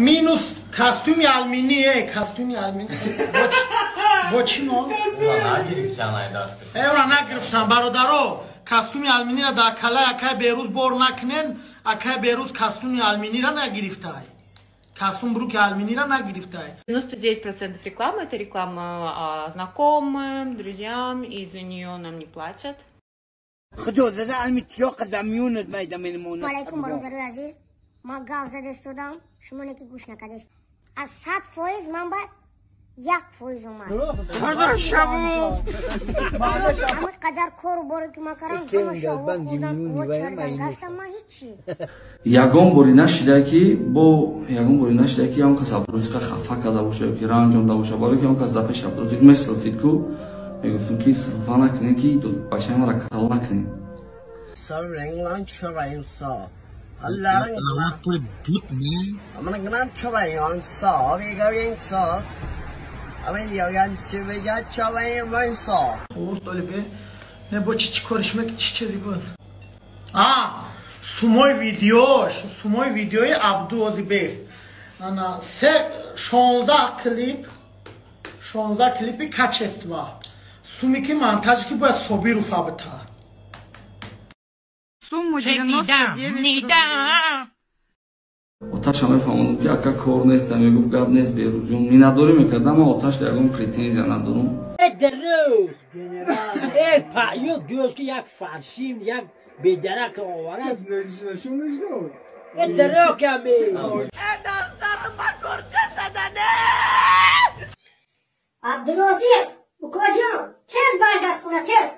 مینوس کاستومی آلمینیه کاستومی آلمینی با چی ما؟ نگرفتن ای دستش ایوه نگرفتن برادرو کاستومی آلمینی را در کلای اکای بیروز بور نکنن اکای بیروز کاستومی آلمینی را نگرفته костюм бруки алюминия нагрифтай. 99% рекламы это реклама знакомым, друзьям, и за нее нам не платят. Алейкум, барон азиз. ما گاو زده سودم شما نکی گوش نکدید از 100% من باید 1% اومد همه قدر کار باری که ما کردم همه شما بودم قوت کردم گشتم ما هیچی ягон бори нашида ки бо ягон бори нашида ки он кас Абдурозика хафа карда боша ки ранҷонда боша бори ки он кас да пеш Абдурозик месилфид ку мегуфтум ки сарфа накунем ки башаи мара катал накунем Sarınglan çöreğin sağ. Allah'ın anaklı but ne? Aman gınan çöreğin sağ. Bir görün sağ. Ama yayan süvega çöreğin ben sağ. Oğuz öyle be. Ne bu çiçi karışmak çiçi bu. Sumoy video. Sumoy videoyu Abdurozik. Ana se 16 klipi kaçestva. Sumiki montaj ki باید صبی رو فابتا. آتش همه فهمیدم که اگه کار نیست میگفت گپ نیست بیروز جون می نداری میکردم اما آتش دیگه پریتنزیا ندارم دروز ای پایو گوش که یک فرشیم یک بدرک آورد نشون ای درو کمی ای دستم با کرچه زدنه عبدالرازق کجا تز برگرد خونه تز